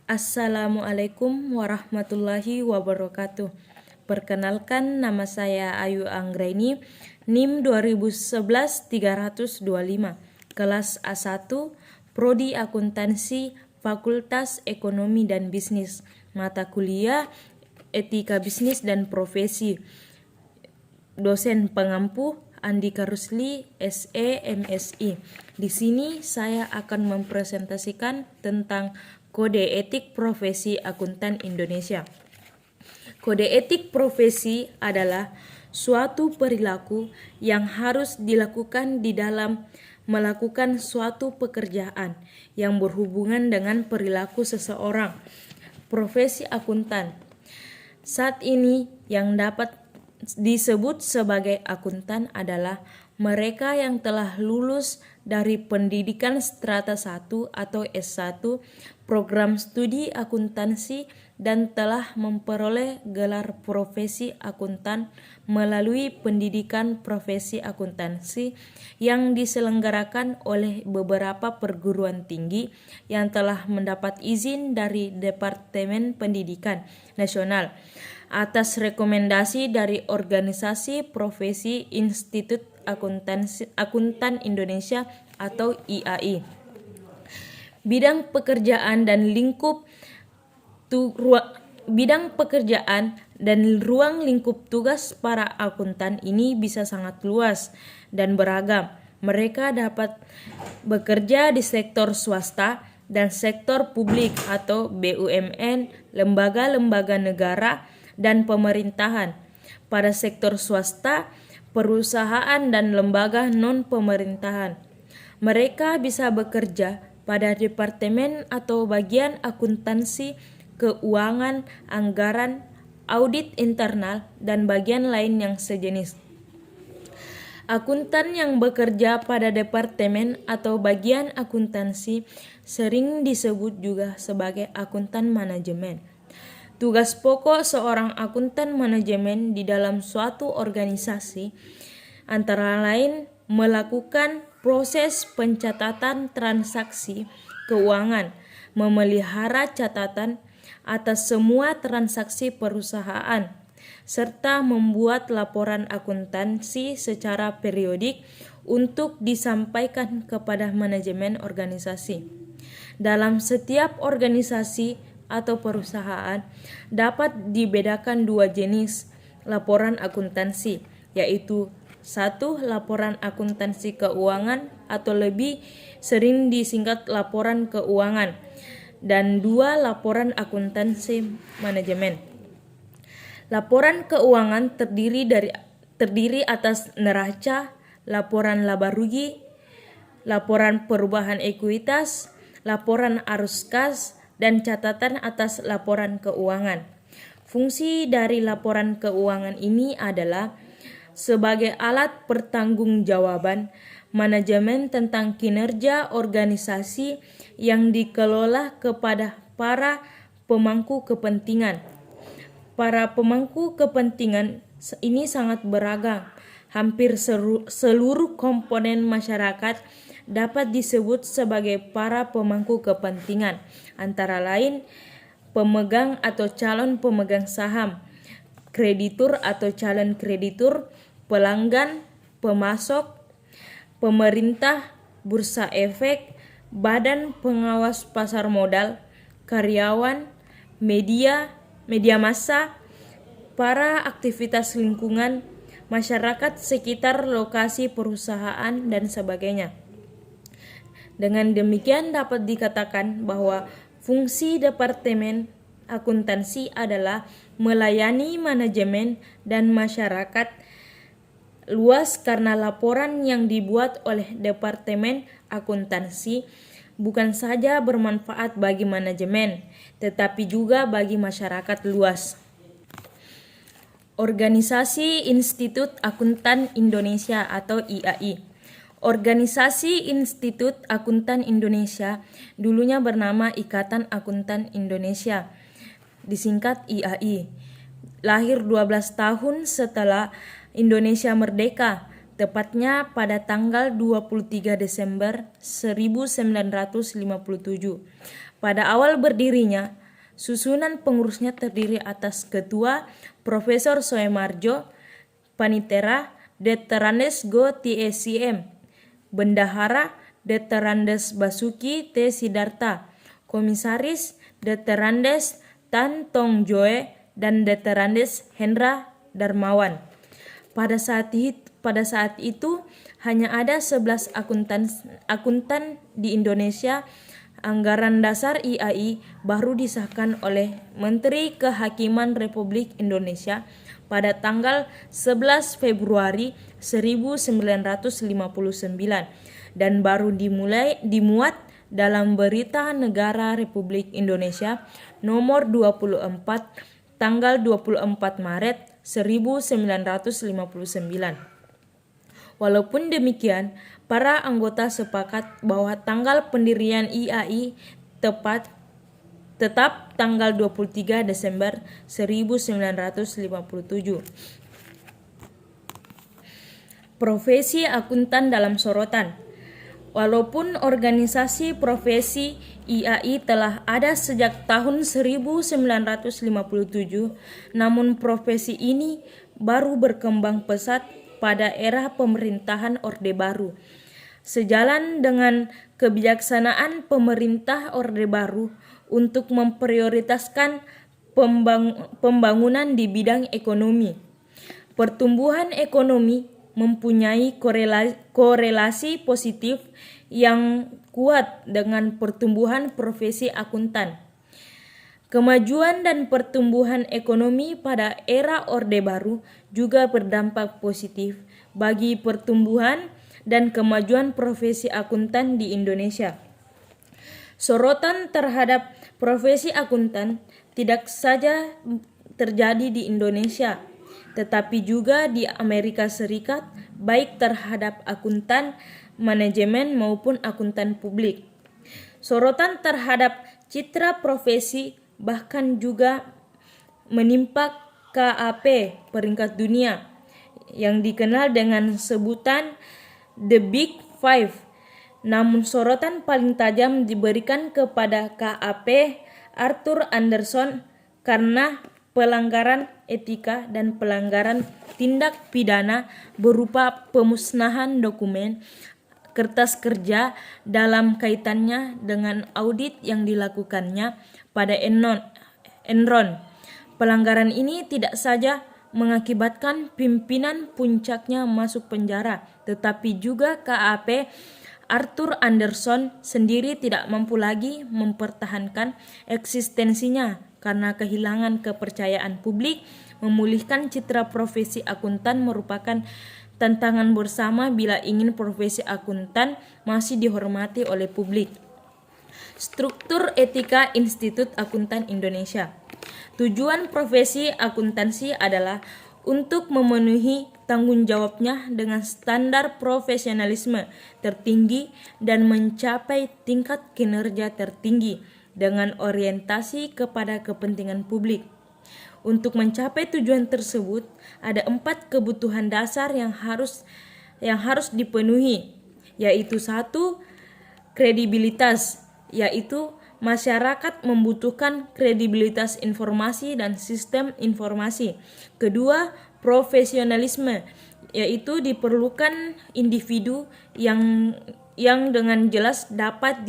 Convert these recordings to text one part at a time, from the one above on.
Assalamualaikum warahmatullahi wabarakatuh. Perkenalkan, nama saya Ayu Anggraini, NIM 2011-325, kelas A1, Prodi Akuntansi, Fakultas Ekonomi dan Bisnis, mata kuliah Etika Bisnis dan Profesi. Dosen pengampu Andika Rusli, SE, MSI. Di sini saya akan mempresentasikan tentang Kode Etik Profesi Akuntan Indonesia. Kode etik profesi adalah suatu perilaku yang harus dilakukan di dalam melakukan suatu pekerjaan yang berhubungan dengan perilaku seseorang. Profesi akuntan saat ini yang dapat disebut sebagai akuntan adalah mereka yang telah lulus dari pendidikan strata 1 atau S1 program studi akuntansi dan telah memperoleh gelar profesi akuntan melalui pendidikan profesi akuntansi yang diselenggarakan oleh beberapa perguruan tinggi yang telah mendapat izin dari Departemen Pendidikan Nasional atas rekomendasi dari Organisasi Profesi Institut Akuntan Indonesia atau IAI. Bidang pekerjaan dan ruang lingkup tugas para akuntan ini bisa sangat luas dan beragam. Mereka dapat bekerja di sektor swasta dan sektor publik atau BUMN, lembaga-lembaga negara dan pemerintahan. Pada sektor swasta, perusahaan dan lembaga non-pemerintahan. Mereka bisa bekerja pada departemen atau bagian akuntansi, keuangan, anggaran, audit internal, dan bagian lain yang sejenis. Akuntan yang bekerja pada departemen atau bagian akuntansi sering disebut juga sebagai akuntan manajemen. Tugas pokok seorang akuntan manajemen di dalam suatu organisasi antara lain melakukan proses pencatatan transaksi keuangan, memelihara catatan atas semua transaksi perusahaan, serta membuat laporan akuntansi secara periodik untuk disampaikan kepada manajemen organisasi. Dalam setiap organisasi atau perusahaan dapat dibedakan dua jenis laporan akuntansi, yaitu 1. Laporan akuntansi keuangan atau lebih sering disingkat laporan keuangan, dan 2. Laporan akuntansi manajemen. Laporan keuangan terdiri atas neraca, laporan laba rugi, laporan perubahan ekuitas, laporan arus kas, dan catatan atas laporan keuangan. Fungsi dari laporan keuangan ini adalah sebagai alat pertanggungjawaban manajemen tentang kinerja organisasi yang dikelola kepada para pemangku kepentingan. Para pemangku kepentingan ini sangat beragam. Hampir seluruh komponen masyarakat dapat disebut sebagai para pemangku kepentingan, antara lain pemegang atau calon pemegang saham, kreditur atau calon kreditur, pelanggan, pemasok, pemerintah, bursa efek, badan pengawas pasar modal, karyawan, media massa, para aktivitas lingkungan, masyarakat sekitar lokasi perusahaan, dan sebagainya. Dengan demikian dapat dikatakan bahwa fungsi Departemen Akuntansi adalah melayani manajemen dan masyarakat luas karena laporan yang dibuat oleh Departemen Akuntansi bukan saja bermanfaat bagi manajemen, tetapi juga bagi masyarakat luas. Organisasi Institut Akuntan Indonesia atau IAI. Organisasi Institut Akuntan Indonesia dulunya bernama Ikatan Akuntan Indonesia, disingkat IAI. Lahir 12 tahun setelah Indonesia merdeka tepatnya pada tanggal 23 Desember 1957. Pada awal berdirinya, susunan pengurusnya terdiri atas ketua Profesor Soemarjo, Panitera Dr. Andes Go TSCM, Bendahara Dr. Andes Basuki T. Sidarta, Komisaris Dr. Andes Tan Tong Joe, dan Dr. Andes Hendra Darmawan. Pada saat itu hanya ada 11 akuntan di Indonesia. Anggaran dasar IAI baru disahkan oleh Menteri Kehakiman Republik Indonesia pada tanggal 11 Februari 1959 dan baru dimuat dalam Berita Negara Republik Indonesia nomor 24 tanggal 24 Maret 1959. Walaupun demikian, para anggota sepakat bahwa tanggal pendirian IAI tetap tanggal 23 Desember 1957. Profesi akuntan dalam sorotan. Walaupun organisasi profesi IAI telah ada sejak tahun 1957, namun profesi ini baru berkembang pesat pada era pemerintahan Orde Baru. Sejalan dengan kebijaksanaan pemerintah Orde Baru untuk memprioritaskan pembangunan di bidang ekonomi. Pertumbuhan ekonomi mempunyai korelasi positif yang kuat dengan pertumbuhan profesi akuntan. Kemajuan dan pertumbuhan ekonomi pada era Orde Baru juga berdampak positif bagi pertumbuhan dan kemajuan profesi akuntan di Indonesia. Sorotan terhadap profesi akuntan tidak saja terjadi di Indonesia, tetapi juga di Amerika Serikat, baik terhadap akuntan manajemen maupun akuntan publik. Sorotan terhadap citra profesi bahkan juga menimpa KAP peringkat dunia yang dikenal dengan sebutan The Big Five. Namun sorotan paling tajam diberikan kepada KAP Arthur Anderson karena pelanggaran etika dan pelanggaran tindak pidana berupa pemusnahan dokumen kertas kerja dalam kaitannya dengan audit yang dilakukannya pada Enron. Pelanggaran ini tidak saja mengakibatkan pimpinan puncaknya masuk penjara, tetapi juga KAP Arthur Anderson sendiri tidak mampu lagi mempertahankan eksistensinya karena kehilangan kepercayaan publik. Memulihkan citra profesi akuntan merupakan tantangan bersama bila ingin profesi akuntan masih dihormati oleh publik. Struktur etika Institut Akuntan Indonesia. Tujuan profesi akuntansi adalah untuk memenuhi tanggung jawabnya dengan standar profesionalisme tertinggi dan mencapai tingkat kinerja tertinggi dengan orientasi kepada kepentingan publik. Untuk mencapai tujuan tersebut, ada 4 kebutuhan dasar yang harus dipenuhi, yaitu 1. Kredibilitas, yaitu masyarakat membutuhkan kredibilitas informasi dan sistem informasi. 2. Profesionalisme, yaitu diperlukan individu yang dengan jelas dapat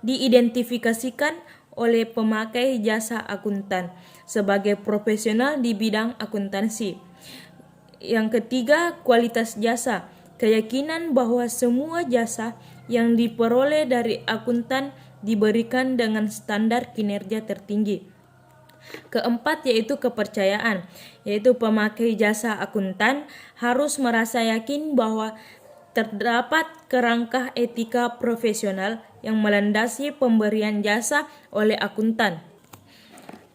diidentifikasikan oleh pemakai jasa akuntan sebagai profesional di bidang akuntansi. Yang 3. Kualitas jasa, keyakinan bahwa semua jasa yang diperoleh dari akuntan diberikan dengan standar kinerja tertinggi. 4. Yaitu kepercayaan, yaitu pemakai jasa akuntan harus merasa yakin bahwa terdapat kerangka etika profesional yang melandasi pemberian jasa oleh akuntan.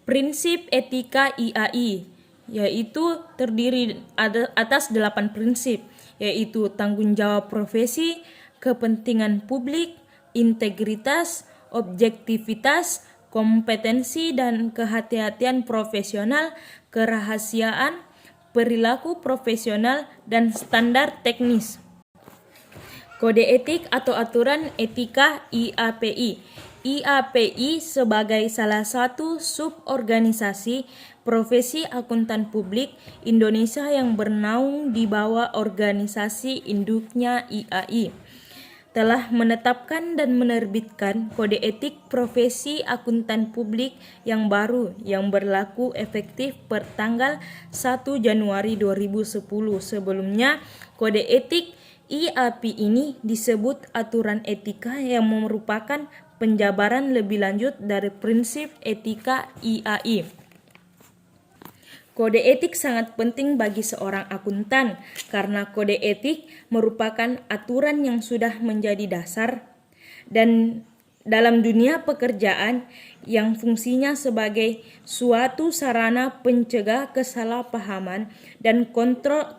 Prinsip etika IAI, yaitu terdiri atas 8 prinsip, yaitu tanggung jawab profesi, kepentingan publik, integritas, objektivitas, kompetensi dan kehati-hatian profesional, kerahasiaan, perilaku profesional, dan standar teknis. Kode etik atau aturan etika IAPI. IAPI sebagai salah satu suborganisasi profesi akuntan publik Indonesia yang bernaung di bawah organisasi induknya IAI, telah menetapkan dan menerbitkan kode etik profesi akuntan publik yang baru yang berlaku efektif per tanggal 1 Januari 2010. Sebelumnya, kode etik IAPI ini disebut aturan etika yang merupakan penjabaran lebih lanjut dari prinsip etika IAI. Kode etik sangat penting bagi seorang akuntan karena kode etik merupakan aturan yang sudah menjadi dasar dan dalam dunia pekerjaan yang fungsinya sebagai suatu sarana pencegah kesalahpahaman dan kontrol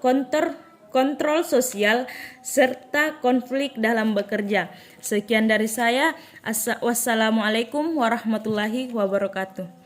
sosial serta konflik dalam bekerja. Sekian dari saya. Wassalamualaikum warahmatullahi wabarakatuh.